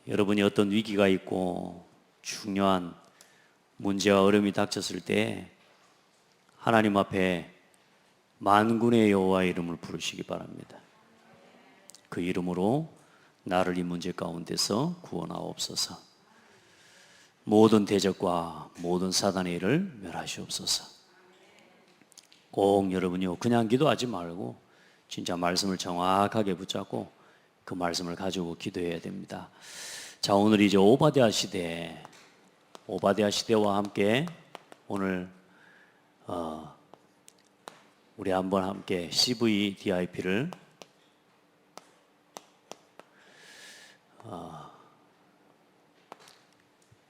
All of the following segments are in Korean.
여러분이 어떤 위기가 있고 중요한 문제와 어려움이 닥쳤을 때 하나님 앞에 만군의 여호와의 이름을 부르시기 바랍니다. 그 이름으로 나를 이 문제 가운데서 구원하옵소서. 모든 대적과 모든 사단의 일을 멸하시옵소서. 꼭 여러분이요, 그냥 기도하지 말고 진짜 말씀을 정확하게 붙잡고 그 말씀을 가지고 기도해야 됩니다. 자, 오늘 이제 오바댜 시대와 함께 오늘 우리 한번 함께 CVDIP를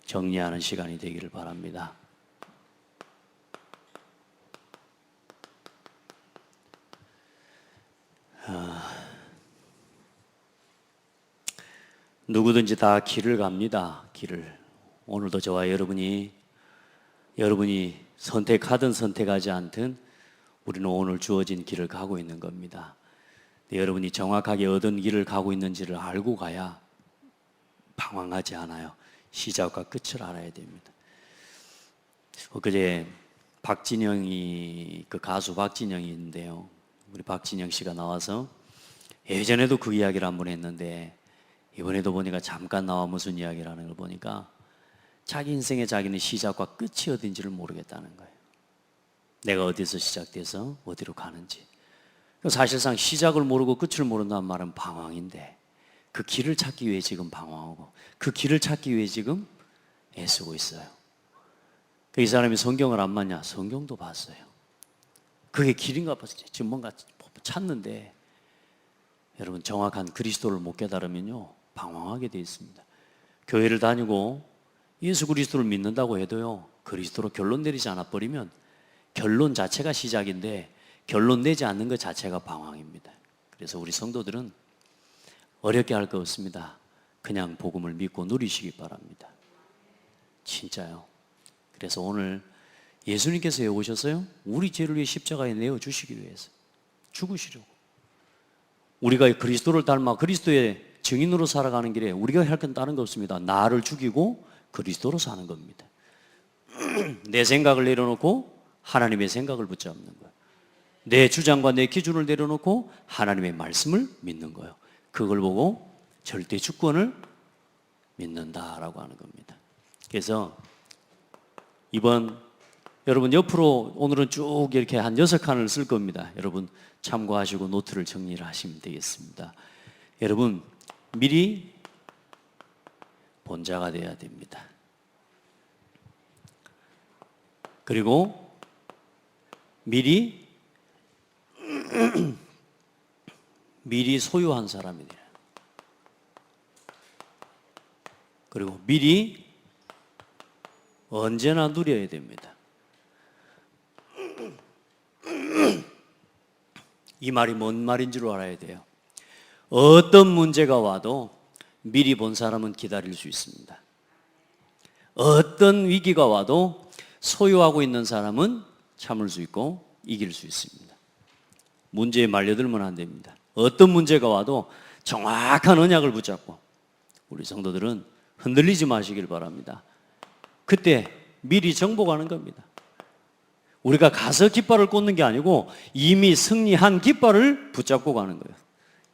정리하는 시간이 되기를 바랍니다. 누구든지 다 길을 갑니다. 길을. 오늘도 저와 여러분이 선택하든 선택하지 않든 우리는 오늘 주어진 길을 가고 있는 겁니다. 여러분이 정확하게 어떤 길을 가고 있는지를 알고 가야 방황하지 않아요. 시작과 끝을 알아야 됩니다. 엊그제 그 가수 박진영이 있는데요. 우리 박진영 씨가 나와서 예전에도 그 이야기를 한번 했는데 이번에도 보니까 잠깐 나와 무슨 이야기를 하는 걸 보니까 자기 인생에 자기는 시작과 끝이 어딘지를 모르겠다는 거예요. 내가 어디서 시작돼서 어디로 가는지. 사실상 시작을 모르고 끝을 모른다는 말은 방황인데 그 길을 찾기 위해 지금 방황하고 그 길을 찾기 위해 지금 애쓰고 있어요. 이 사람이 성경을 안 봤냐? 성경도 봤어요. 그게 길인가 봐. 지금 뭔가 찾는데 여러분 정확한 그리스도를 못 깨달으면요 방황하게 돼 있습니다. 교회를 다니고 예수 그리스도를 믿는다고 해도요 그리스도로 결론 내리지 않아 버리면 결론 자체가 시작인데 결론 내지 않는 것 자체가 방황입니다. 그래서 우리 성도들은 어렵게 할 거 없습니다. 그냥 복음을 믿고 누리시기 바랍니다. 진짜요. 그래서 오늘 예수님께서 왜 오셨어요? 우리 죄를 위해 십자가에 내어주시기 위해서 죽으시려고. 우리가 그리스도를 닮아 그리스도의 증인으로 살아가는 길에 우리가 할 건 다른 거 없습니다. 나를 죽이고 그리스도로 사는 겁니다. 내 생각을 내려놓고 하나님의 생각을 붙잡는 거예요. 내 주장과 내 기준을 내려놓고 하나님의 말씀을 믿는 거예요. 그걸 보고 절대 주권을 믿는다라고 하는 겁니다. 그래서 이번 여러분 옆으로 오늘은 쭉 이렇게 한 6칸을 쓸 겁니다. 여러분 참고하시고 노트를 정리를 하시면 되겠습니다. 여러분 미리 본자가 되어야 됩니다. 그리고 미리 소유한 사람이 돼요. 그리고 미리 언제나 누려야 됩니다. 이 말이 뭔 말인지를 알아야 돼요. 어떤 문제가 와도 미리 본 사람은 기다릴 수 있습니다. 어떤 위기가 와도 소유하고 있는 사람은 참을 수 있고 이길 수 있습니다. 문제에 말려들면 안 됩니다. 어떤 문제가 와도 정확한 언약을 붙잡고 우리 성도들은 흔들리지 마시길 바랍니다. 그때 미리 정복하는 겁니다. 우리가 가서 깃발을 꽂는 게 아니고 이미 승리한 깃발을 붙잡고 가는 거예요.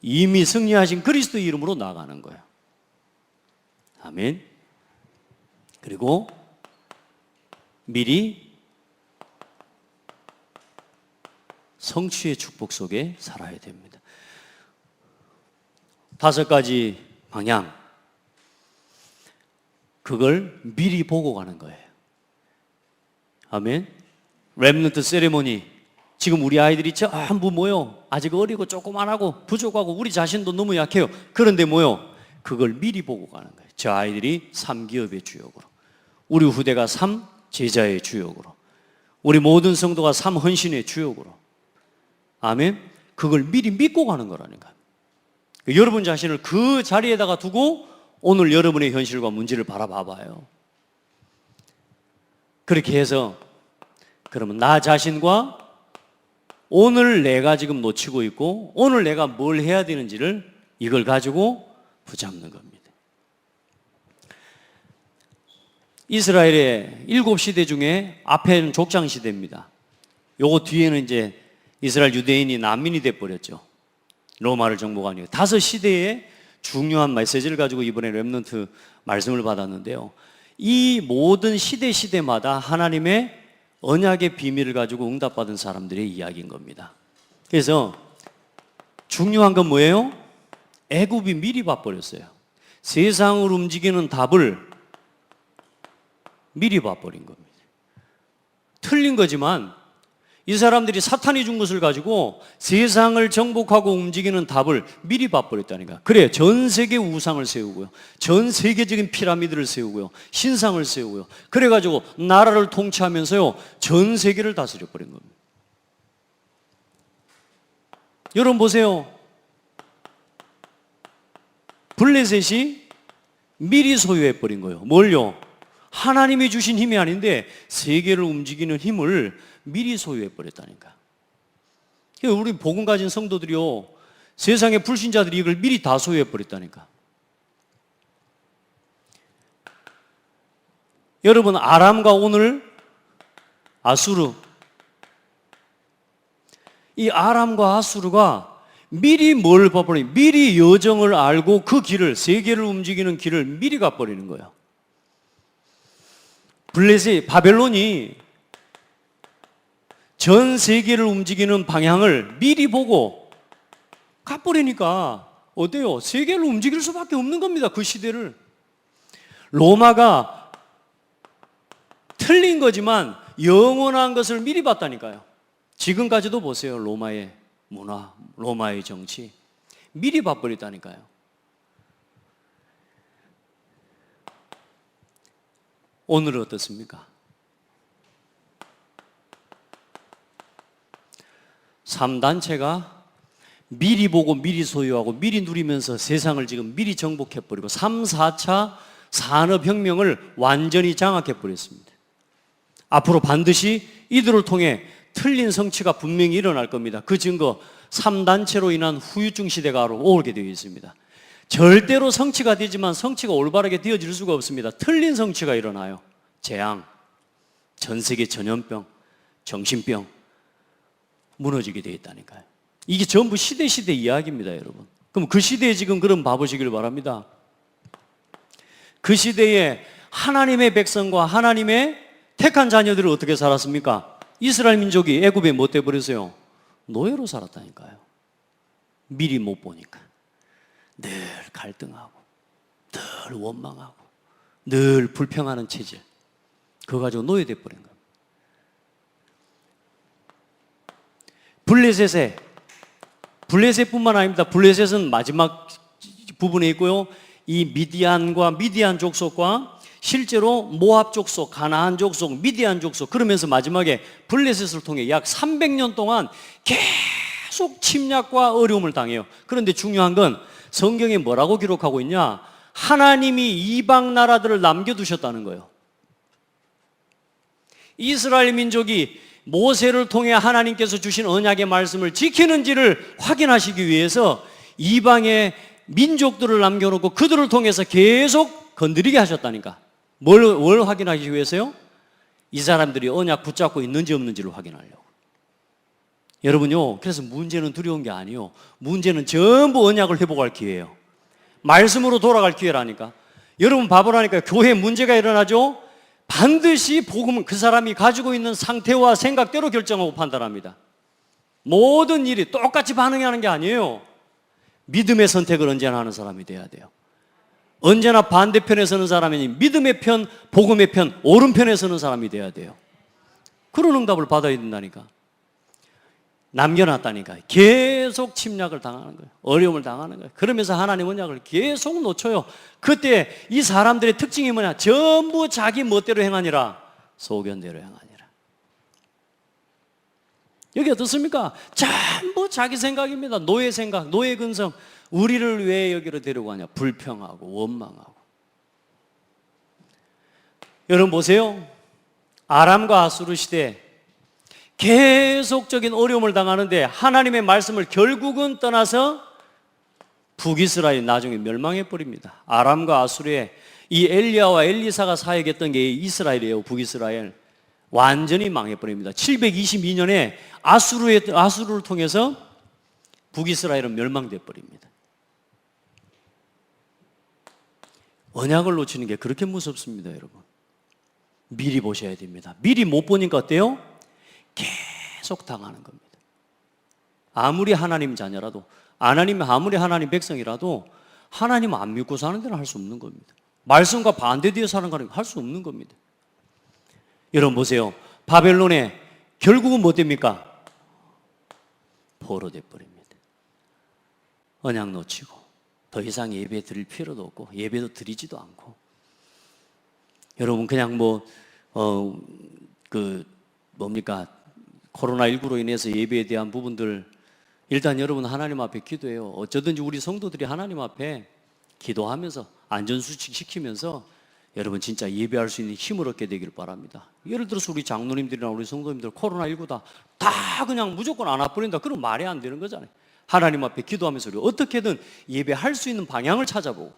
이미 승리하신 그리스도의 이름으로 나가는 거예요. 아멘. 그리고 미리 성취의 축복 속에 살아야 됩니다. 5가지 방향, 그걸 미리 보고 가는 거예요. 아멘. 렘넌트 세레모니, 지금 우리 아이들이 전부 모여 아직 어리고 조그만하고 부족하고 우리 자신도 너무 약해요. 그런데 모여 그걸 미리 보고 가는 거예요. 저 아이들이 3기업의 주역으로, 우리 후대가 3제자의 주역으로, 우리 모든 성도가 3헌신의 주역으로. 아멘. 그걸 미리 믿고 가는 거라니까. 여러분 자신을 그 자리에다가 두고 오늘 여러분의 현실과 문제를 바라봐봐요. 그렇게 해서 그러면 나 자신과 오늘 내가 지금 놓치고 있고 오늘 내가 뭘 해야 되는지를 이걸 가지고 붙잡는 겁니다. 이스라엘의 7시대 중에 앞에는 족장시대입니다. 요거 뒤에는 이제 이스라엘 유대인이 난민이 돼버렸죠. 로마를 정복한 이후 5시대의 중요한 메시지를 가지고 이번에 렘넌트 말씀을 받았는데요. 이 모든 시대마다 하나님의 언약의 비밀을 가지고 응답받은 사람들의 이야기인 겁니다. 그래서 중요한 건 뭐예요? 애굽이 미리 봐버렸어요. 세상을 움직이는 답을 미리 봐버린 겁니다. 틀린 거지만 이 사람들이 사탄이 준 것을 가지고 세상을 정복하고 움직이는 답을 미리 봐버렸다니까. 그래, 전 세계 우상을 세우고요, 전 세계적인 피라미드를 세우고요, 신상을 세우고요, 그래가지고 나라를 통치하면서요 전 세계를 다스려버린 겁니다. 여러분 보세요. 블레셋이 미리 소유해버린 거예요. 뭘요? 하나님이 주신 힘이 아닌데 세계를 움직이는 힘을 미리 소유해버렸다니까. 우리 복음 가진 성도들이요, 세상의 불신자들이 이걸 미리 다 소유해버렸다니까. 여러분, 아람과 오늘 아수르, 이 아람과 아수르가 미리 뭘 봐버리니, 미리 여정을 알고 그 길을, 세계를 움직이는 길을 미리 가버리는 거예요. 블레셋, 바벨론이 전 세계를 움직이는 방향을 미리 보고 가버리니까 어때요? 세계를 움직일 수밖에 없는 겁니다. 그 시대를. 로마가 틀린 거지만 영원한 것을 미리 봤다니까요. 지금까지도 보세요. 로마의 문화, 로마의 정치 미리 봐버렸다니까요. 오늘은 어떻습니까? 3단체가 미리 보고 미리 소유하고 미리 누리면서 세상을 지금 미리 정복해버리고 3, 4차 산업혁명을 완전히 장악해버렸습니다. 앞으로 반드시 이들을 통해 틀린 성취가 분명히 일어날 겁니다. 그 증거 3단체로 인한 후유증 시대가 오게 되어 있습니다. 절대로 성취가 되지만 성취가 올바르게 되어질 수가 없습니다. 틀린 성취가 일어나요. 재앙, 전세계 전염병, 정신병 무너지게 되어 있다니까요. 이게 전부 시대 이야기입니다, 여러분. 그럼 그 시대에 지금 그럼 봐보시길 바랍니다. 그 시대에 하나님의 백성과 하나님의 택한 자녀들을 어떻게 살았습니까? 이스라엘 민족이 애굽에 못 돼버렸어요. 노예로 살았다니까요. 미리 못 보니까 늘 갈등하고 늘 원망하고 늘 불평하는 체질, 그거 가지고 노예 돼버린 겁니다. 블레셋뿐만 아닙니다. 블레셋은 마지막 부분에 있고요, 이 미디안 족속과 실제로 모압 족속, 가나안 족속, 미디안 족속, 그러면서 마지막에 블레셋을 통해 약 300년 동안 계속 침략과 어려움을 당해요. 그런데 중요한 건 성경에 뭐라고 기록하고 있냐? 하나님이 이방 나라들을 남겨두셨다는 거예요. 이스라엘 민족이 모세를 통해 하나님께서 주신 언약의 말씀을 지키는지를 확인하시기 위해서 이방의 민족들을 남겨놓고 그들을 통해서 계속 건드리게 하셨다니까. 뭘 확인하기 위해서요? 이 사람들이 언약 붙잡고 있는지 없는지를 확인하려고. 여러분요, 그래서 문제는 두려운 게 아니에요. 문제는 전부 언약을 회복할 기회예요. 말씀으로 돌아갈 기회라니까. 여러분 바보라니까. 교회에 문제가 일어나죠? 반드시 복음은 그 사람이 가지고 있는 상태와 생각대로 결정하고 판단합니다. 모든 일이 똑같이 반응하는 게 아니에요. 믿음의 선택을 언제나 하는 사람이 돼야 돼요. 언제나 반대편에 서는 사람이 아닌 믿음의 편, 복음의 편, 오른편에 서는 사람이 돼야 돼요. 그런 응답을 받아야 된다니까. 남겨놨다니까. 계속 침략을 당하는 거예요. 어려움을 당하는 거예요. 그러면서 하나님 언약을 계속 놓쳐요. 그때 이 사람들의 특징이 뭐냐? 전부 자기 멋대로 행하니라, 소견대로 행하니라. 여기 어떻습니까? 전부 자기 생각입니다. 노예 생각, 노예 근성. 우리를 왜 여기로 데려가냐? 불평하고 원망하고. 여러분 보세요. 아람과 아수르 시대 계속적인 어려움을 당하는데 하나님의 말씀을 결국은 떠나서 북이스라엘이 나중에 멸망해 버립니다. 아람과 아수르의 이 엘리야와 엘리사가 사역했던 게 이스라엘이에요. 북이스라엘. 완전히 망해버립니다. 722년에 아수르를 통해서 북이스라엘은 멸망돼 버립니다. 언약을 놓치는 게 그렇게 무섭습니다, 여러분. 미리 보셔야 됩니다. 미리 못 보니까 어때요? 계속 당하는 겁니다. 아무리 하나님 자녀라도, 아무리 하나님 백성이라도 하나님 안 믿고 사는 데는 할 수 없는 겁니다. 말씀과 반대되어 사는 거는 할 수 없는 겁니다. 여러분 보세요. 바벨론에 결국은 뭐 됩니까? 포로돼 버립니다. 언약 놓치고 더 이상 예배 드릴 필요도 없고 예배도 드리지도 않고, 여러분 그냥 코로나19로 인해서 예배에 대한 부분들, 일단 여러분 하나님 앞에 기도해요. 어쩌든지 우리 성도들이 하나님 앞에 기도하면서 안전수칙 지키면서 여러분 진짜 예배할 수 있는 힘을 얻게 되길 바랍니다. 예를 들어서 우리 장로님들이나 우리 성도님들 코로나19다 다 그냥 무조건 안 와버린다, 그럼 말이 안 되는 거잖아요. 하나님 앞에 기도하면서 우리 어떻게든 예배할 수 있는 방향을 찾아보고,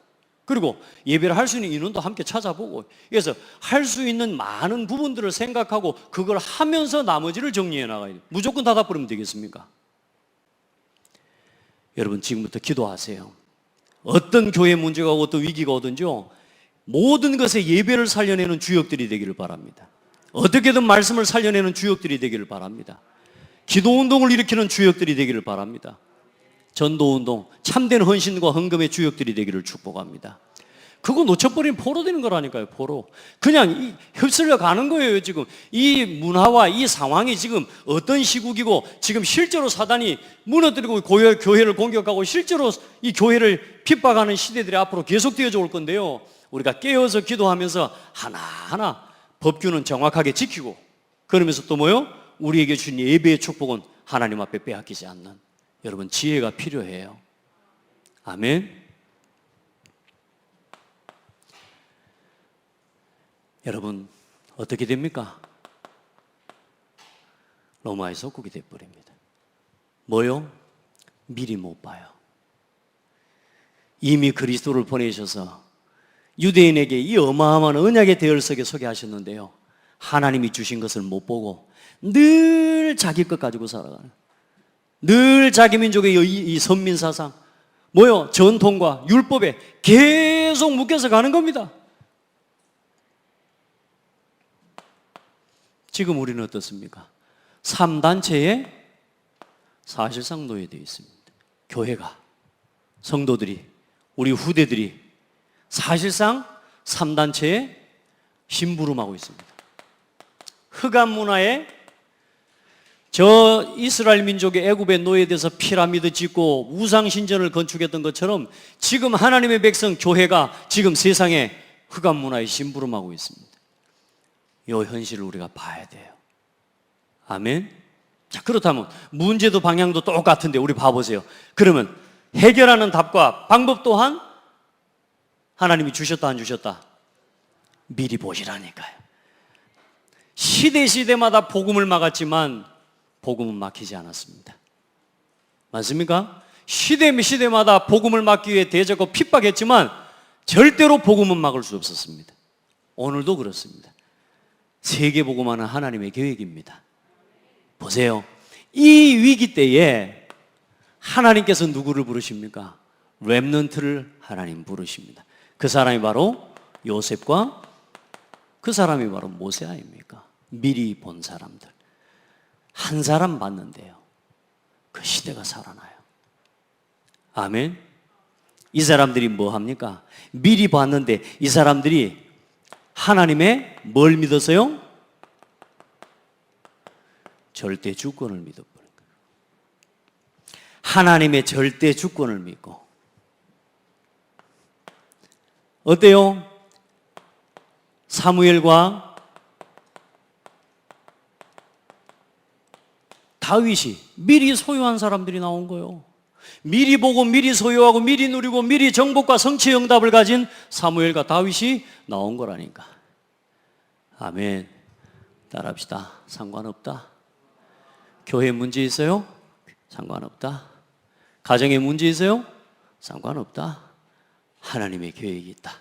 그리고 예배를 할 수 있는 인원도 함께 찾아보고, 그래서 할 수 있는 많은 부분들을 생각하고 그걸 하면서 나머지를 정리해 나가야 돼요. 무조건 닫아버리면 되겠습니까? 여러분 지금부터 기도하세요. 어떤 교회 문제가 오고 어떤 위기가 오든지요, 모든 것에 예배를 살려내는 주역들이 되기를 바랍니다. 어떻게든 말씀을 살려내는 주역들이 되기를 바랍니다. 기도운동을 일으키는 주역들이 되기를 바랍니다. 전도운동, 참된 헌신과 헌금의 주역들이 되기를 축복합니다. 그거 놓쳐버리면 포로 되는 거라니까요. 포로. 그냥 휩쓸려 가는 거예요. 지금 이 문화와 이 상황이 지금 어떤 시국이고, 지금 실제로 사단이 무너뜨리고 교회를 공격하고 실제로 이 교회를 핍박하는 시대들이 앞으로 계속되어져 올 건데요, 우리가 깨어서 기도하면서 하나하나 법규는 정확하게 지키고, 그러면서 또 뭐요? 우리에게 주신 예배의 축복은 하나님 앞에 빼앗기지 않는, 여러분 지혜가 필요해요. 아멘. 여러분 어떻게 됩니까? 로마의 속국이 되어버립니다. 뭐요? 미리 못 봐요. 이미 그리스도를 보내셔서 유대인에게 이 어마어마한 언약의 대열석에 서게 하셨는데요, 하나님이 주신 것을 못 보고 늘 자기 것 가지고 살아가는, 늘 자기 민족의 이 선민사상, 뭐요? 전통과 율법에 계속 묶여서 가는 겁니다. 지금 우리는 어떻습니까? 3단체에 사실상 노예되어 있습니다. 교회가, 성도들이, 우리 후대들이 사실상 3단체에 심부름하고 있습니다. 흑암 문화에 저 이스라엘 민족의 애굽의 노예돼서 피라미드 짓고 우상 신전을 건축했던 것처럼 지금 하나님의 백성 교회가 지금 세상에 흑암 문화에 심부름하고 있습니다. 이 현실을 우리가 봐야 돼요. 아멘. 자, 그렇다면 문제도 방향도 똑같은데 우리 봐보세요. 그러면 해결하는 답과 방법 또한 하나님이 주셨다 안 주셨다? 미리 보시라니까요. 시대마다 복음을 막았지만 복음은 막히지 않았습니다. 맞습니까? 시대마다 복음을 막기 위해 대적하고 핍박했지만 절대로 복음은 막을 수 없었습니다. 오늘도 그렇습니다. 세계복음화는 하나님의 계획입니다. 보세요. 이 위기 때에 하나님께서 누구를 부르십니까? 렘넌트를 하나님 부르십니다. 그 사람이 바로 요셉과 그 사람이 바로 모세 아닙니까? 미리 본 사람들. 한 사람 봤는데요, 그 시대가 살아나요. 아멘. 이 사람들이 뭐 합니까? 미리 봤는데 이 사람들이 하나님의 뭘 믿었어요? 절대 주권을 믿어버린 거예요. 하나님의 절대 주권을 믿고. 어때요? 사무엘과 다윗이 미리 소유한 사람들이 나온 거예요. 미리 보고 미리 소유하고 미리 누리고 미리 정복과 성취의 응답을 가진 사무엘과 다윗이 나온 거라니까. 아멘. 따라합시다. 상관없다. 교회에 문제 있어요? 상관없다. 가정에 문제 있어요? 상관없다. 하나님의 계획이 있다.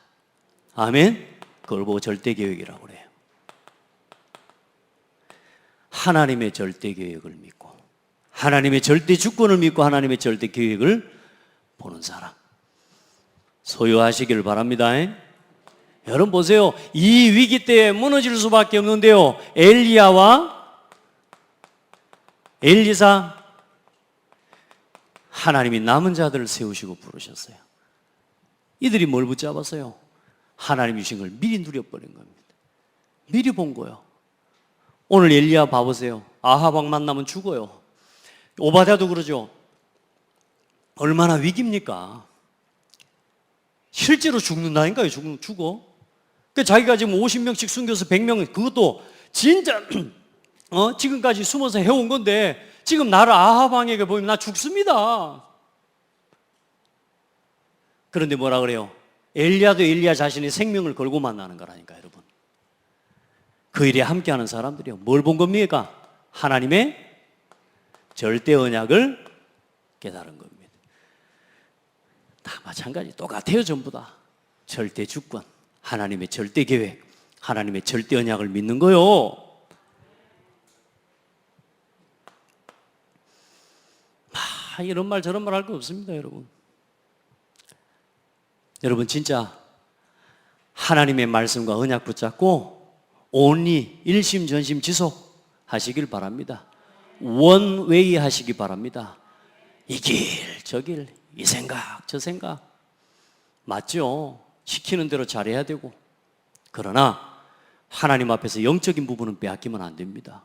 아멘? 그걸 보고 절대계획이라고 그래요. 하나님의 절대계획을 믿고 하나님의 절대주권을 믿고 하나님의 절대계획을 보는 사람 소유하시기를 바랍니다. 여러분 보세요. 이 위기 때에 무너질 수밖에 없는데요, 엘리야와 엘리사, 하나님이 남은 자들을 세우시고 부르셨어요. 이들이 뭘 붙잡았어요? 하나님 주신 걸 미리 누려버린 겁니다. 미리 본 거예요. 오늘 엘리야 봐보세요. 아합 왕 만나면 죽어요. 오바댜도 그러죠. 얼마나 위기입니까? 실제로 죽는다니까요. 죽어. 그 자기가 지금 50명씩 숨겨서 100명, 그것도 진짜 지금까지 숨어서 해온 건데 지금 나를 아합 왕에게 보이면 나 죽습니다. 그런데 뭐라 그래요? 엘리야도 엘리야 자신의 생명을 걸고 만나는 거라니까, 여러분. 그 일에 함께하는 사람들이요. 뭘 본 겁니까? 하나님의 절대 언약을 깨달은 겁니다. 다 마찬가지, 똑같아요. 전부 다 절대 주권, 하나님의 절대 계획, 하나님의 절대 언약을 믿는 거요. 이런 말 저런 말 할 거 없습니다, 여러분. 여러분 진짜 하나님의 말씀과 언약 붙잡고 온리 일심전심 지속 하시길 바랍니다. 원웨이 하시기 바랍니다. 이 길 저 길, 이 생각 저 생각 맞죠? 시키는 대로 잘해야 되고, 그러나 하나님 앞에서 영적인 부분은 빼앗기면 안 됩니다.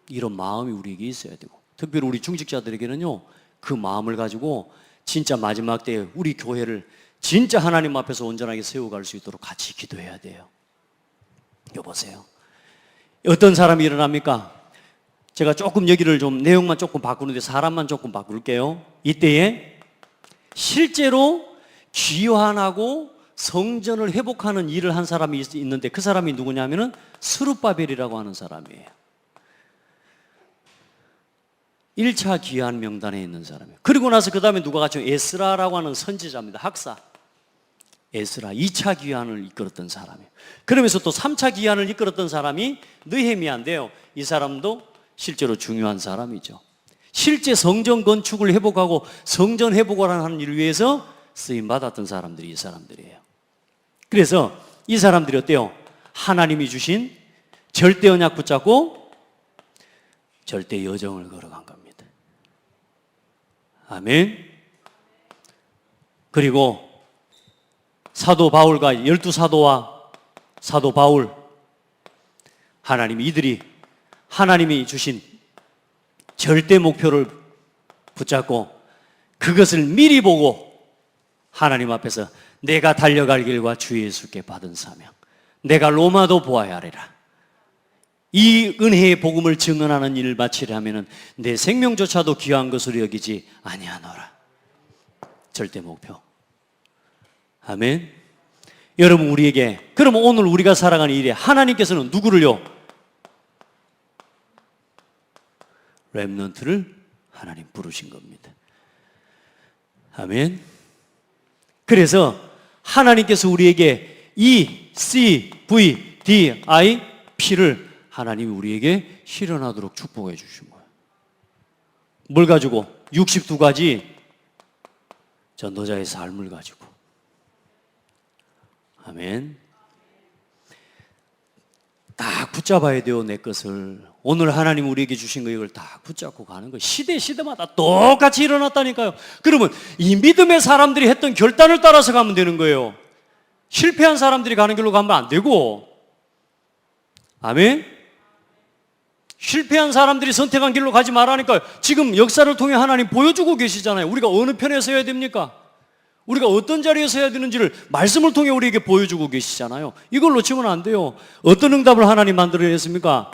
이런 마음이 우리에게 있어야 되고, 특별히 우리 중직자들에게는요, 그 마음을 가지고 진짜 마지막 때에 우리 교회를 진짜 하나님 앞에서 온전하게 세워갈 수 있도록 같이 기도해야 돼요. 여보세요, 어떤 사람이 일어납니까? 제가 조금 여기를 좀 내용만 조금 바꾸는데 사람만 조금 바꿀게요. 이때에 실제로 귀환하고 성전을 회복하는 일을 한 사람이 있는데 그 사람이 누구냐면은 스룹바벨이라고 하는 사람이에요. 1차 귀환 명단에 있는 사람이에요. 그리고 나서 그 다음에 누가 같이 에스라라고 하는 선지자입니다. 학사 에스라, 2차 귀환을 이끌었던 사람이에요. 그러면서 또 3차 귀환을 이끌었던 사람이 느헤미야인데요, 이 사람도 실제로 중요한 사람이죠. 실제 성전 건축을 회복하고 성전 회복을 하는 일을 위해서 쓰임받았던 사람들이 이 사람들이에요. 그래서 이 사람들이 어때요? 하나님이 주신 절대 언약 붙잡고 절대 여정을 걸어간 겁니다. 아멘. 그리고 사도 바울과 12사도와 사도 바울, 하나님이 이들이 하나님이 주신 절대 목표를 붙잡고 그것을 미리 보고 하나님 앞에서 내가 달려갈 길과 주 예수께 받은 사명, 내가 로마도 보아야 하리라, 이 은혜의 복음을 증언하는 일을 마치려면 내 생명조차도 귀한 것으로 여기지 아니하노라. 절대 목표. 아멘. 여러분, 우리에게 그러면 오늘 우리가 살아가는 일에 하나님께서는 누구를요? 렘넌트를 하나님 부르신 겁니다. 아멘. 그래서 하나님께서 우리에게 E, C, V, D, I, P를 하나님이 우리에게 실현하도록 축복해 주신 거예요. 뭘 가지고? 62가지 전도자의 삶을 가지고. 아멘. 딱 붙잡아야 돼요, 내 것을. 오늘 하나님 우리에게 주신 거 이걸 딱 붙잡고 가는 거예요. 시대마다 똑같이 일어났다니까요. 그러면 이 믿음의 사람들이 했던 결단을 따라서 가면 되는 거예요. 실패한 사람들이 가는 길로 가면 안 되고. 아멘. 실패한 사람들이 선택한 길로 가지 말라니까요. 지금 역사를 통해 하나님 보여주고 계시잖아요. 우리가 어느 편에 서야 됩니까? 우리가 어떤 자리에 서야 되는지를 말씀을 통해 우리에게 보여주고 계시잖아요. 이걸 놓치면 안 돼요. 어떤 응답을 하나님 만들어냈습니까?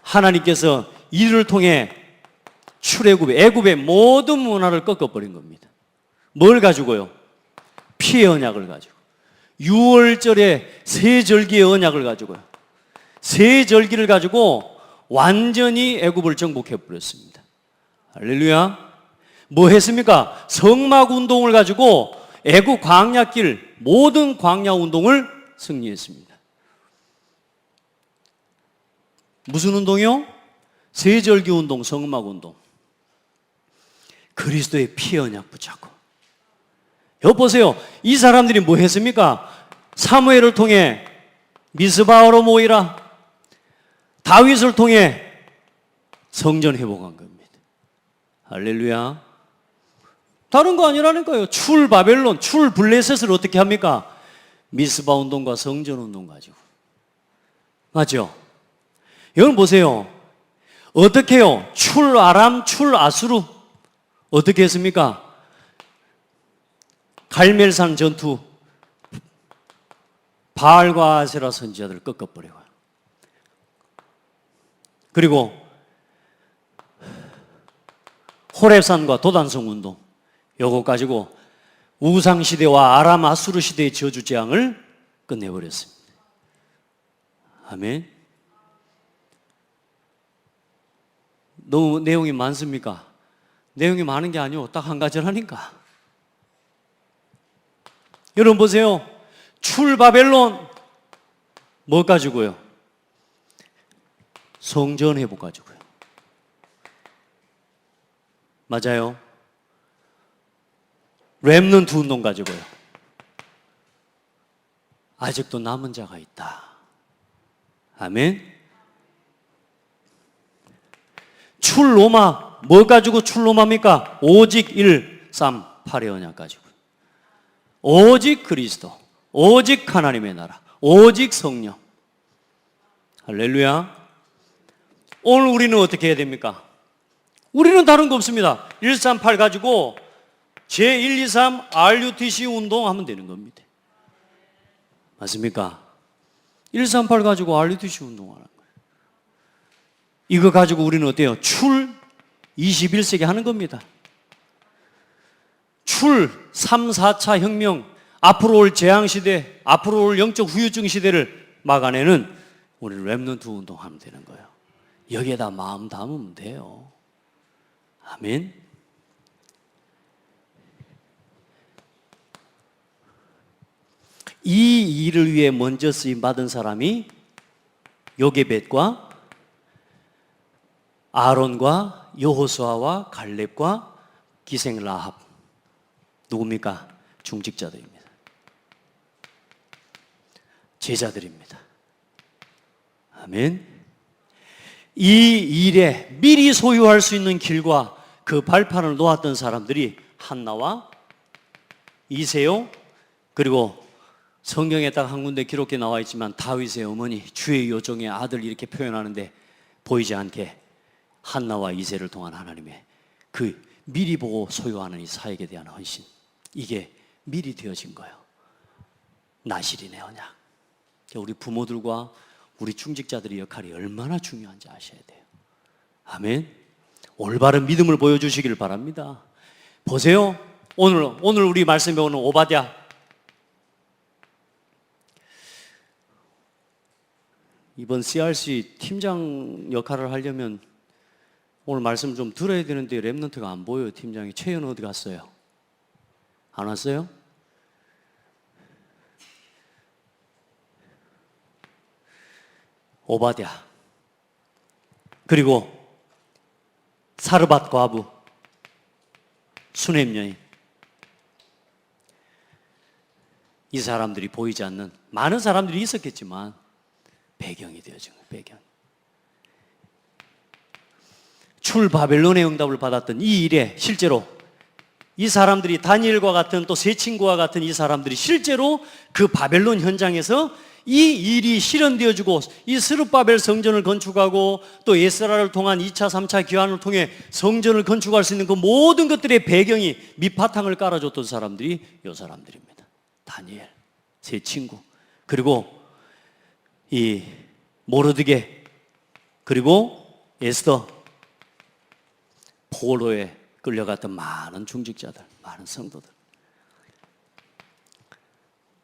하나님께서 이를 통해 출애굽의, 애굽의 모든 문화를 꺾어버린 겁니다. 뭘 가지고요? 피의 언약을 가지고. 6월절의 세 절기의 언약을 가지고요. 세 절기를 가지고 완전히 애굽을 정복해버렸습니다. 할렐루야. 뭐 했습니까? 성막 운동을 가지고 애국 광야길 모든 광야 운동을 승리했습니다. 무슨 운동이요? 세절기 운동, 성막 운동. 그리스도의 피 언약 붙잡고. 여기 보세요. 이 사람들이 뭐 했습니까? 사무엘을 통해 미스바로 모이라. 다윗을 통해 성전 회복한 겁니다. 할렐루야. 다른 거 아니라니까요. 출 바벨론, 출 블레셋을 어떻게 합니까? 미스바 운동과 성전 운동 가지고. 맞죠? 여러분 보세요. 어떻게 해요? 출 아람, 출 아수르. 어떻게 했습니까? 갈멜산 전투. 바알과 아세라 선지자들을 꺾어버리고요. 그리고 호렙산과 도단성 운동. 요거 가지고 우상시대와 아람 아수르 시대의 저주재앙을 끝내버렸습니다. 아멘. 너무 내용이 많습니까? 내용이 많은 게 아니고 딱 한 가지라니까. 여러분 보세요. 출바벨론 뭐 가지고요? 성전 회복 가지고요. 맞아요. 렘넌트 운동 가지고요. 아직도 남은 자가 있다. 아멘. 출로마 뭐 가지고 출로마입니까? 오직 1, 3, 8의 언약 가지고. 오직 그리스도, 오직 하나님의 나라, 오직 성령. 할렐루야. 오늘 우리는 어떻게 해야 됩니까? 우리는 다른 거 없습니다. 138 가지고 제123 RUTC 운동하면 되는 겁니다. 맞습니까? 138 가지고 RUTC 운동하는 거예요. 이거 가지고 우리는 어때요? 출 21세기 하는 겁니다. 출 3, 4차 혁명, 앞으로 올 재앙시대, 앞으로 올 영적 후유증 시대를 막아내는 우리 렘넌트 운동하면 되는 거예요. 여기에다 마음 담으면 돼요. 아멘. 이 일을 위해 먼저 쓰임 받은 사람이 요게벳과 아론과 여호수아와 갈렙과 기생 라합. 누굽니까? 중직자들입니다. 제자들입니다. 아멘. 이 일에 미리 소유할 수 있는 길과 그 발판을 놓았던 사람들이 한나와 이세요, 그리고 성경에 딱 한 군데 기록해 나와 있지만 다윗의 어머니, 주의 요종의 아들 이렇게 표현하는데 보이지 않게 한나와 이세를 통한 하나님의 그 미리 보고 소유하는 이 사역에 대한 헌신, 이게 미리 되어진 거예요. 나실인의 언약. 우리 부모들과 우리 중직자들의 역할이 얼마나 중요한지 아셔야 돼요. 아멘. 올바른 믿음을 보여주시길 바랍니다. 보세요. 오늘 우리 말씀 배우는 오바댜. 이번 CRC 팀장 역할을 하려면 오늘 말씀 좀 들어야 되는데 렘넌트가 안 보여요. 팀장이. 최현 어디 갔어요? 안 왔어요? 오바댜, 그리고 사르밧 과부, 수넴 여인. 이 사람들이 보이지 않는 많은 사람들이 있었겠지만 배경이 되어진 거예요. 배경. 출 바벨론의 응답을 받았던 이 일에 실제로 이 사람들이 다니엘과 같은 또 세 친구와 같은 이 사람들이 실제로 그 바벨론 현장에서 이 일이 실현되어지고 이 스룹바벨 성전을 건축하고 또 에스라를 통한 2차, 3차 기환을 통해 성전을 건축할 수 있는 그 모든 것들의 배경이 밑바탕을 깔아줬던 사람들이 이 사람들입니다. 다니엘, 세 친구, 그리고 이 모르드게, 그리고 에스더, 포로에 끌려갔던 많은 중직자들, 많은 성도들,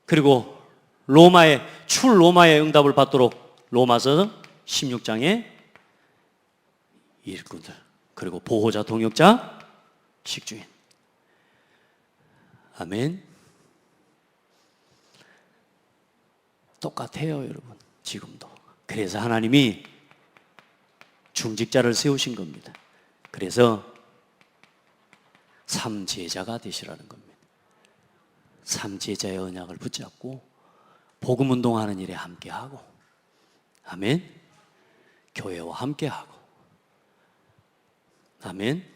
그리고 출 로마의 응답을 받도록 로마서 16장의 일꾼들, 그리고 보호자, 동역자, 식주인. 아멘. 똑같아요, 여러분. 지금도. 그래서 하나님이 중직자를 세우신 겁니다. 그래서 삼제자가 되시라는 겁니다. 삼제자의 언약을 붙잡고 복음 운동하는 일에 함께하고, 아멘. 교회와 함께하고, 아멘.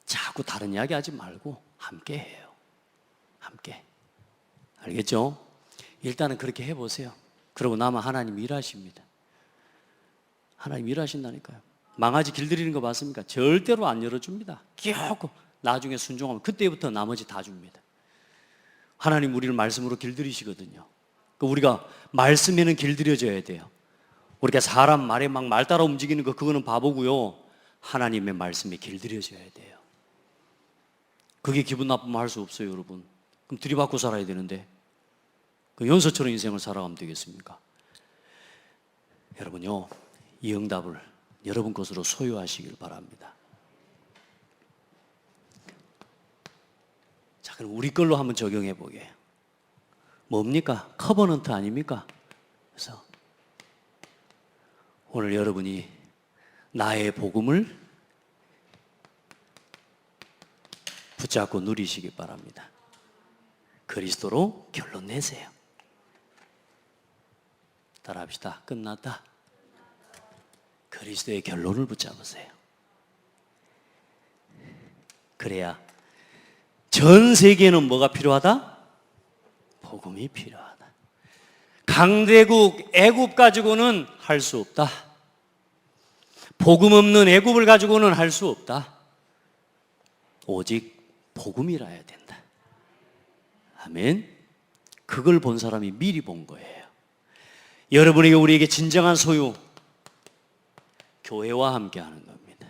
자꾸 다른 이야기 하지 말고 함께해요. 함께. 알겠죠? 일단은 그렇게 해보세요. 그러고 나면 하나님 일하십니다. 하나님 일하신다니까요. 망아지 길들이는 거 봤습니까? 절대로 안 열어줍니다. 끼얹고 나중에 순종하면 그때부터 나머지 다 줍니다. 하나님 우리를 말씀으로 길들이시거든요. 우리가 말씀에는 길들여져야 돼요. 우리가 사람 말에 막 말 따라 움직이는 거, 그거는 바보고요. 하나님의 말씀에 길들여져야 돼요. 그게 기분 나쁘면 할 수 없어요, 여러분. 그럼 들이받고 살아야 되는데 그 연서처럼 인생을 살아가면 되겠습니까? 여러분요, 이 응답을 여러분 것으로 소유하시길 바랍니다. 자, 그럼 우리 걸로 한번 적용해 보게요. 뭡니까? 커버넌트 아닙니까? 그래서 오늘 여러분이 나의 복음을 붙잡고 누리시기 바랍니다. 그리스도로 결론 내세요. 따라합시다. 끝났다. 그리스도의 결론을 붙잡으세요. 그래야 전 세계에는 뭐가 필요하다? 복음이 필요하다. 강대국 애굽 가지고는 할 수 없다. 복음 없는 애굽을 가지고는 할 수 없다. 오직 복음이라야 된다. 아멘. 그걸 본 사람이 미리 본 거예요. 여러분에게, 우리에게 진정한 소유, 교회와 함께 하는 겁니다.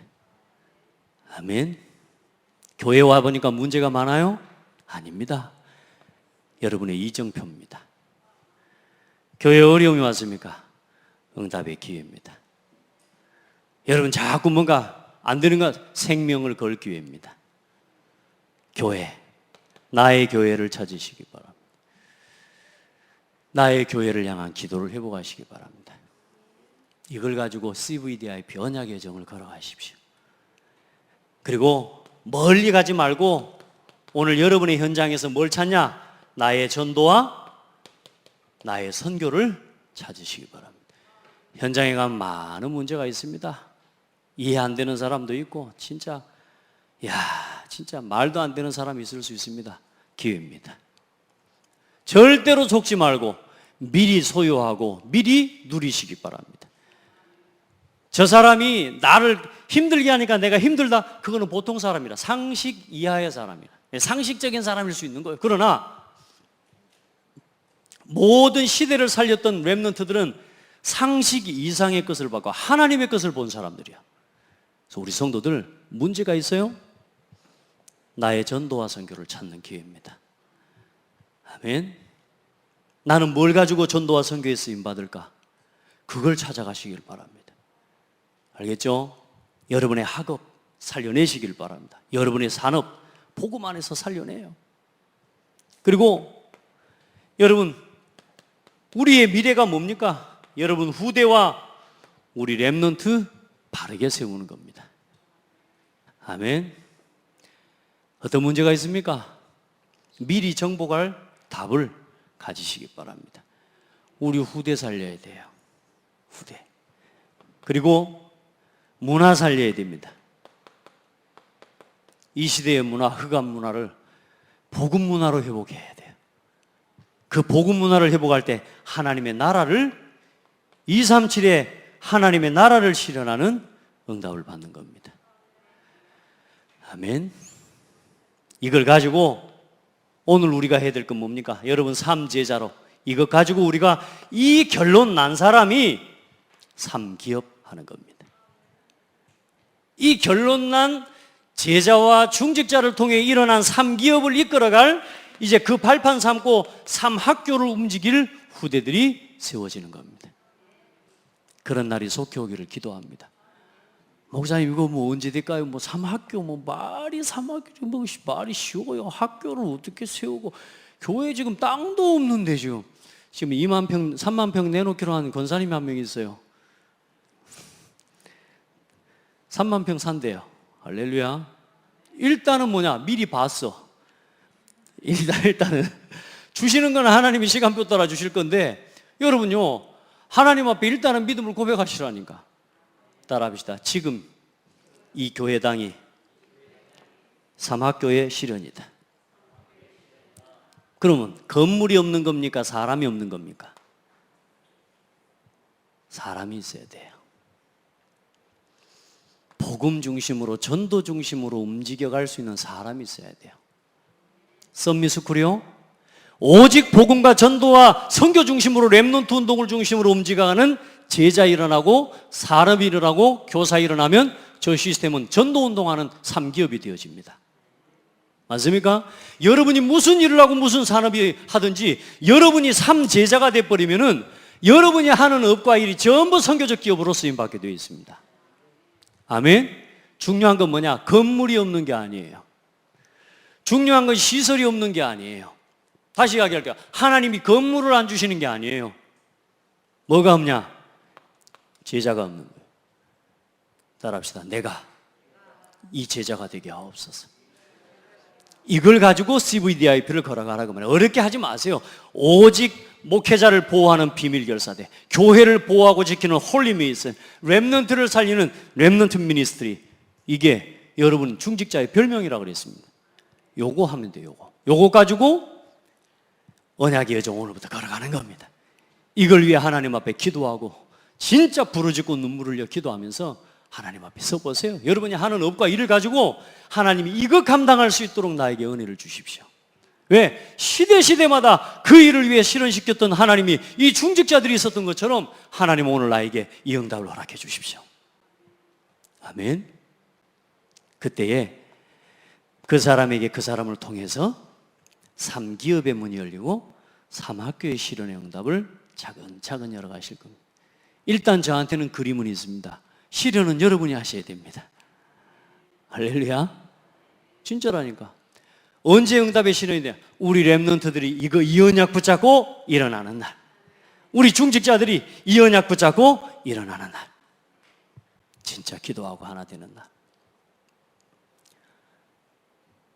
아멘. 교회 와 보니까 문제가 많아요? 아닙니다. 여러분의 이정표입니다. 교회에 어려움이 왔습니까? 응답의 기회입니다. 여러분 자꾸 뭔가 안 되는 것, 생명을 걸 기회입니다. 교회, 나의 교회를 찾으시기 바랍니다. 나의 교회를 향한 기도를 회복하시기 바랍니다. 이걸 가지고 CVDIP 언약의 정을 걸어가십시오. 그리고 멀리 가지 말고 오늘 여러분의 현장에서 뭘 찾냐? 나의 전도와 나의 선교를 찾으시기 바랍니다. 현장에 가면 많은 문제가 있습니다. 이해 안 되는 사람도 있고, 진짜 말도 안 되는 사람이 있을 수 있습니다. 기회입니다. 절대로 속지 말고 미리 소유하고 미리 누리시기 바랍니다. 저 사람이 나를 힘들게 하니까 내가 힘들다, 그거는 보통 사람이라, 상식 이하의 사람이라, 상식적인 사람일 수 있는 거예요. 그러나 모든 시대를 살렸던 렘넌트들은 상식 이상의 것을 받고 하나님의 것을 본 사람들이야. 그래서 우리 성도들 문제가 있어요? 나의 전도와 선교를 찾는 기회입니다. 아멘. 나는 뭘 가지고 전도와 선교에 쓰임 받을까? 그걸 찾아가시길 바랍니다. 알겠죠? 여러분의 학업 살려내시길 바랍니다. 여러분의 산업 복음 안에서 살려내요. 그리고 여러분, 우리의 미래가 뭡니까? 여러분 후대와 우리 렘넌트 바르게 세우는 겁니다. 아멘. 어떤 문제가 있습니까? 미리 정복할 답을 가지시기 바랍니다. 우리 후대 살려야 돼요. 후대. 그리고 문화 살려야 됩니다. 이 시대의 문화, 흑암 문화를 복음 문화로 회복해야 돼요. 그 복음 문화를 회복할 때 하나님의 나라를, 237에 하나님의 나라를 실현하는 응답을 받는 겁니다. 아멘. 이걸 가지고 오늘 우리가 해야 될 건 뭡니까? 여러분 삼제자로 이것 가지고 우리가 이 결론 난 사람이 삼기업 하는 겁니다. 이 결론 난 제자와 중직자를 통해 일어난 삼기업을 이끌어갈, 이제 그 발판 삼고 삼학교를 움직일 후대들이 세워지는 겁니다. 그런 날이 속히 오기를 기도합니다. 목사님, 이거 뭐 언제 될까요? 뭐 삼학교, 뭐 말이 삼학교, 뭐 말이 쉬워요. 학교를 어떻게 세우고, 교회 지금 땅도 없는데 지금 지금 2만 평, 3만 평 내놓기로 한 권사님이 한 명 있어요. 3만 평 산대요. 할렐루야. 일단은 뭐냐? 미리 봤어. 일단은 주시는 건 하나님이 시간표 따라 주실 건데, 여러분요, 하나님 앞에 일단은 믿음을 고백하시라니까. 따라합시다. 지금 이 교회당이 삼학교의 실현이다. 그러면 건물이 없는 겁니까? 사람이 없는 겁니까? 사람이 있어야 돼요. 복음 중심으로, 전도 중심으로 움직여갈 수 있는 사람이 있어야 돼요. 썸미스쿨이요? 오직 복음과 전도와 선교 중심으로 렘넌트 운동을 중심으로 움직여가는 제자 일어나고 사람이 일어나고 교사 일어나면 저 시스템은 전도 운동하는 3기업이 되어집니다. 맞습니까? 여러분이 무슨 일을 하고 무슨 산업이 하든지 여러분이 3제자가 돼버리면은 여러분이 하는 업과 일이 전부 선교적 기업으로 쓰임받게 되어 있습니다. 아멘? 중요한 건 뭐냐? 건물이 없는 게 아니에요. 중요한 건 시설이 없는 게 아니에요. 다시 이야기할게요. 하나님이 건물을 안 주시는 게 아니에요. 뭐가 없냐? 제자가 없는 거예요. 따라합시다. 내가 이 제자가 되게 하옵소서. 이걸 가지고 CVDIP를 걸어가라고 말해요. 어렵게 하지 마세요. 오직 목회자를 보호하는 비밀 결사대, 교회를 보호하고 지키는 홀리 메이슨, 렘넌트를 살리는 렘넌트 미니스트리, 이게 여러분 중직자의 별명이라고 그랬습니다. 요거 하면 돼요. 요거 가지고 언약의 여정 오늘부터 걸어가는 겁니다. 이걸 위해 하나님 앞에 기도하고 진짜 부르짖고 눈물을 흘려 기도하면서 하나님 앞에 서보세요. 여러분이 하는 업과 일을 가지고 하나님이 이거 감당할 수 있도록 나에게 은혜를 주십시오. 왜? 시대마다 그 일을 위해 실현시켰던 하나님이 이 중직자들이 있었던 것처럼 하나님은 오늘 나에게 이 응답을 허락해 주십시오. 아멘. 그때에 그 사람에게 그 사람을 통해서 3기업의 문이 열리고 3학교의 실현의 응답을 차근차근 열어가실 겁니다. 일단 저한테는 그림은 있습니다. 실현은 여러분이 하셔야 됩니다. 할렐루야. 진짜라니까. 언제 응답의 실현이 돼요? 우리 렘넌트들이 이 언약 붙잡고 일어나는 날, 우리 중직자들이 이 언약 붙잡고 일어나는 날, 진짜 기도하고 하나 되는 날.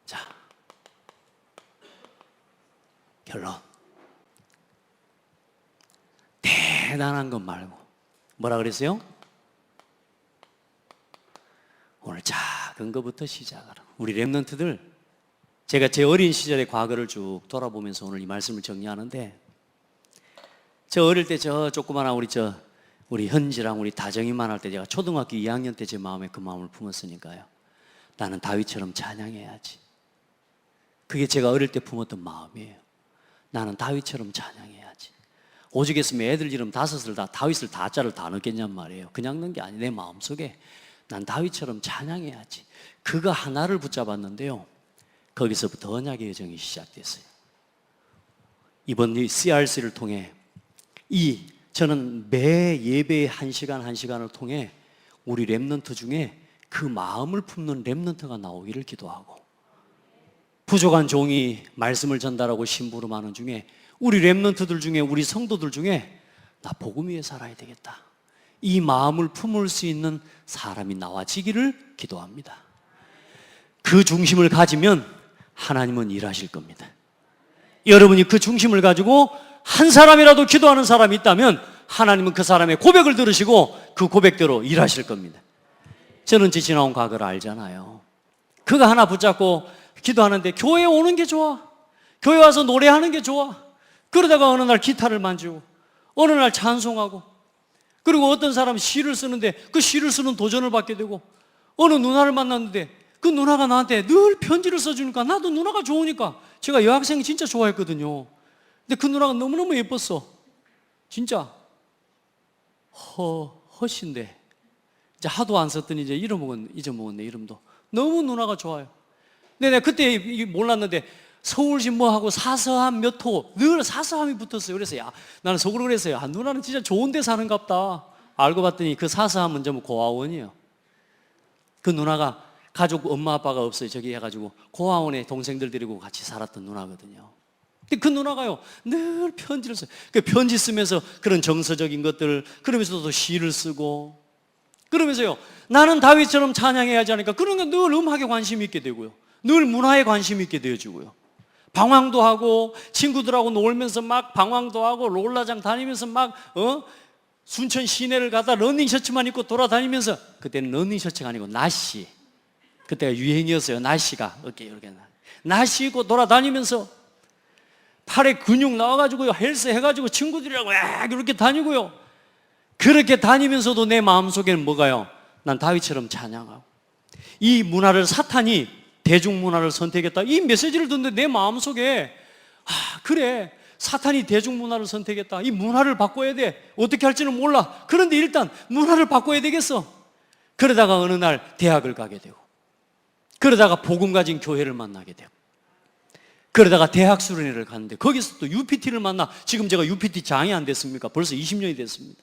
자, 결론. 대단한 것 말고 뭐라 그랬어요? 오늘 작은 것부터 시작하라. 우리 렘넌트들, 제가 제 어린 시절의 과거를 쭉 돌아보면서 오늘 이 말씀을 정리하는데, 저 어릴 때 저 조그마한 우리 현지랑 우리 다정이만 할 때 제가 초등학교 2학년 때 제 마음에 그 마음을 품었으니까요. 나는 다윗처럼 찬양해야지. 그게 제가 어릴 때 품었던 마음이에요. 나는 다윗처럼 찬양해야지. 오죽 했으면 애들 이름 5을 다 다윗을 다자를 다 넣겠냔 말이에요. 그냥 넣은 게 아니에요. 내 마음속에 난 다윗처럼 찬양해야지. 그거 하나를 붙잡았는데요, 거기서부터 언약의 여정이 시작됐어요. 이번 이 CRC를 통해 저는 매 예배의 1시간을 통해 우리 렘넌트 중에 그 마음을 품는 렘넌트가 나오기를 기도하고, 부족한 종이 말씀을 전달하고 심부름하는 중에 우리 렘넌트들 중에, 우리 성도들 중에 나 복음 위에 살아야 되겠다, 이 마음을 품을 수 있는 사람이 나와지기를 기도합니다. 그 중심을 가지면 하나님은 일하실 겁니다. 여러분이 그 중심을 가지고 한 사람이라도 기도하는 사람이 있다면 하나님은 그 사람의 고백을 들으시고 그 고백대로 일하실 겁니다. 저는 제 지나온 과거를 알잖아요. 그거 하나 붙잡고 기도하는데 교회에 오는 게 좋아. 교회 와서 노래하는 게 좋아. 그러다가 어느 날 기타를 만지고 어느 날 찬송하고, 그리고 어떤 사람은 시를 쓰는데 그 시를 쓰는 도전을 받게 되고, 어느 누나를 만났는데 그 누나가 나한테 늘 편지를 써주니까 나도 누나가 좋으니까, 제가 여학생이 진짜 좋아했거든요. 근데 그 누나가 너무너무 예뻤어. 진짜 허신데 이제 하도 안 썼더니 이제 잊어먹었네. 이름도 너무 누나가 좋아요. 근데 내가 그때 몰랐는데 서울시 뭐하고 사서함 몇 호, 늘 사서함이 붙었어요. 그래서 나는 속으로 그랬어요. 누나는 진짜 좋은 데 사는갑다. 알고 봤더니 그 사서함은 전부 고아원이에요. 그 누나가 가족 엄마 아빠가 없어요. 저기 해가지고 고아원에 동생들 데리고 같이 살았던 누나거든요. 근데 그 누나가요, 늘 편지를 써요. 그 편지 쓰면서 그런 정서적인 것들, 그러면서도 시를 쓰고, 그러면서요, 나는 다윗처럼 찬양해야지 하니까 그런 거 늘 음악에 관심이 있게 되고요. 늘 문화에 관심이 있게 되어지고요. 방황도 하고, 친구들하고 놀면서 막 방황도 하고, 롤라장 다니면서 막, 순천 시내를 가다 러닝셔츠만 입고 돌아다니면서, 그때는 러닝셔츠가 아니고 나시. 그때가 유행이었어요. 나시가. 어깨 이렇게. 나시 입고 돌아다니면서, 팔에 근육 나와가지고요, 헬스 해가지고 친구들이랑 막 이렇게 다니고요. 그렇게 다니면서도 내 마음속에는 뭐가요? 난 다윗처럼 찬양하고. 이 문화를, 사탄이 대중문화를 선택했다, 이 메시지를 듣는데 내 마음속에 그래, 사탄이 대중문화를 선택했다, 이 문화를 바꿔야 돼. 어떻게 할지는 몰라. 그런데 일단 문화를 바꿔야 되겠어. 그러다가 어느 날 대학을 가게 되고, 그러다가 복음 가진 교회를 만나게 되고, 그러다가 대학 수련회를 갔는데 거기서 또 UPT를 만나. 지금 제가 UPT 장이 안 됐습니까? 벌써 20년이 됐습니다.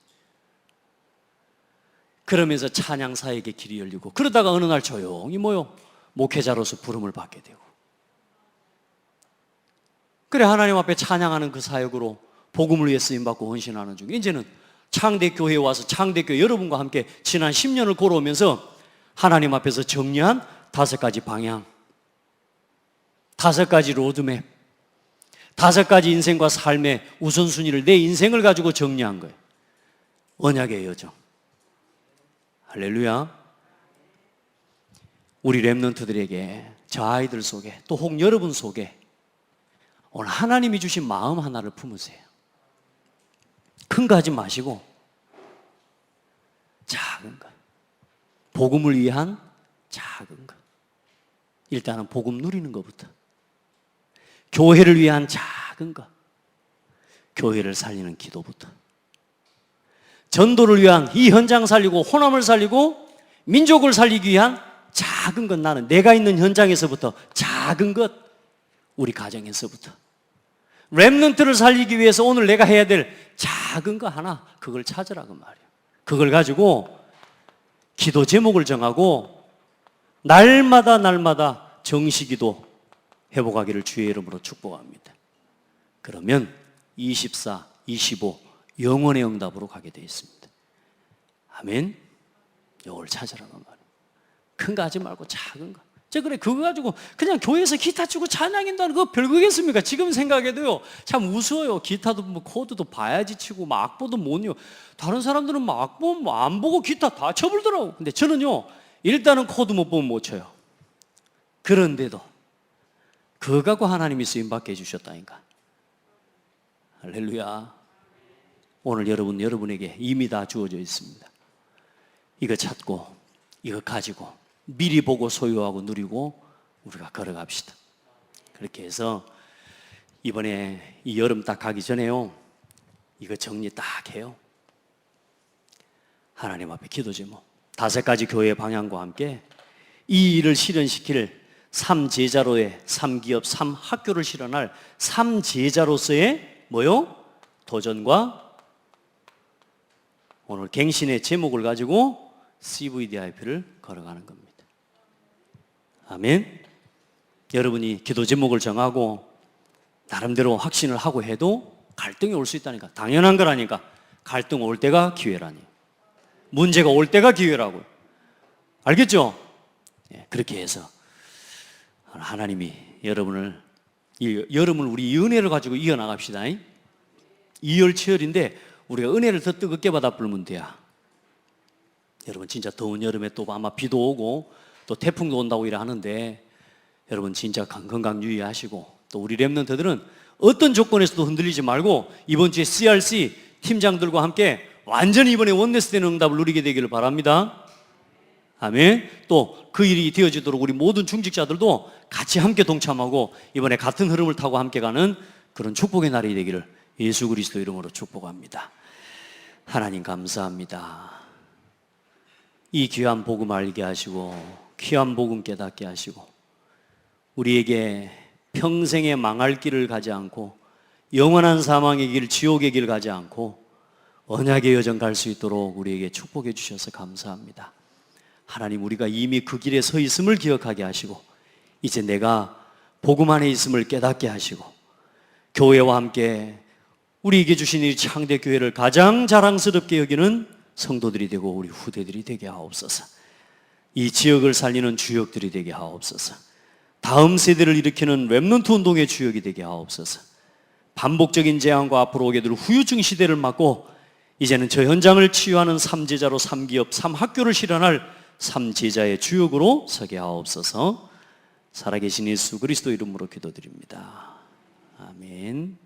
그러면서 찬양사에게 길이 열리고, 그러다가 어느 날 조용히 모여 목회자로서 부름을 받게 되고, 그래 하나님 앞에 찬양하는 그 사역으로 복음을 위해 쓰임받고 헌신하는 중에, 이제는 창대교회에 와서 창대교회 여러분과 함께 지난 10년을 걸어오면서 하나님 앞에서 정리한 5가지 방향, 5가지 로드맵, 5가지 인생과 삶의 우선순위를, 내 인생을 가지고 정리한 거예요. 언약의 여정. 할렐루야. 우리 렘넌트들에게, 저 아이들 속에, 또 혹 여러분 속에 오늘 하나님이 주신 마음 하나를 품으세요. 큰 거 하지 마시고 작은 거, 복음을 위한 작은 거. 일단은 복음 누리는 것부터, 교회를 위한 작은 것, 교회를 살리는 기도부터, 전도를 위한 이 현장 살리고 호남을 살리고 민족을 살리기 위한 작은 것, 나는 내가 있는 현장에서부터 작은 것, 우리 가정에서부터, 렘넌트를 살리기 위해서 오늘 내가 해야 될 작은 거 하나, 그걸 찾으라고 말이에요. 그걸 가지고 기도 제목을 정하고 날마다 정시기도 회복하기를 주의 이름으로 축복합니다. 그러면 24, 25 영원의 응답으로 가게 되어 있습니다. 아멘. 이걸 찾으라고 말이에요. 큰 거 하지 말고 작은 거. 그래, 그거 가지고 그냥 교회에서 기타 치고 찬양인다는 거 별거겠습니까? 지금 생각해도요, 참 우스워요. 기타도 뭐 코드도 봐야지 치고, 막 악보도 못요. 다른 사람들은 막 악보 뭐 안 보고 기타 다 쳐불더라고. 근데 저는요, 일단은 코드 못 보면 못 쳐요. 그런데도 그거 갖고 하나님이 쓰임받게 해주셨다니까. 할렐루야. 오늘 여러분에게 이미 다 주어져 있습니다. 이거 찾고, 이거 가지고 미리 보고 소유하고 누리고 우리가 걸어갑시다. 그렇게 해서 이번에 이 여름 딱 가기 전에요, 이거 정리 딱 해요. 하나님 앞에 기도 제목 5가지 교회의 방향과 함께 이 일을 실현시킬 3제자로의 3기업 3학교를 실현할 3제자로서의 뭐요? 도전과 오늘 갱신의 제목을 가지고 CVDIP를 걸어가는 겁니다. 아멘. 여러분이 기도 제목을 정하고 나름대로 확신을 하고 해도 갈등이 올 수 있다니까. 당연한 거라니까. 갈등 올 때가 기회라니. 문제가 올 때가 기회라고요. 알겠죠? 예, 그렇게 해서 하나님이 여러분을, 이 여름을 우리 이 은혜를 가지고 이어나갑시다. 이열치열인데 우리가 은혜를 더 뜨겁게 받아 불면 돼요. 여러분 진짜 더운 여름에 또 아마 비도 오고 또 태풍도 온다고 이래 하는데, 여러분 진짜 건강 유의하시고, 또 우리 렘넌트들은 어떤 조건에서도 흔들리지 말고 이번 주에 CRC 팀장들과 함께 완전히 이번에 원네스 되는 응답을 누리게 되기를 바랍니다. 아멘. 또 그 일이 되어지도록 우리 모든 중직자들도 같이 함께 동참하고 이번에 같은 흐름을 타고 함께 가는 그런 축복의 날이 되기를 예수 그리스도 이름으로 축복합니다. 하나님 감사합니다. 이 귀한 복음 알게 하시고 귀한 복음 깨닫게 하시고 우리에게 평생에 망할 길을 가지 않고 영원한 사망의 길, 지옥의 길 가지 않고 언약의 여정 갈 수 있도록 우리에게 축복해 주셔서 감사합니다. 하나님, 우리가 이미 그 길에 서 있음을 기억하게 하시고 이제 내가 복음 안에 있음을 깨닫게 하시고 교회와 함께 우리에게 주신 이 창대 교회를 가장 자랑스럽게 여기는 성도들이 되고 우리 후대들이 되게 하옵소서. 이 지역을 살리는 주역들이 되게 하옵소서. 다음 세대를 일으키는 렘넌트 운동의 주역이 되게 하옵소서. 반복적인 재앙과 앞으로 오게 될 후유증 시대를 맞고 이제는 저 현장을 치유하는 삼제자로 삼기업, 삼학교를 실현할 삼제자의 주역으로 서게 하옵소서. 살아계신 예수 그리스도 이름으로 기도드립니다. 아멘.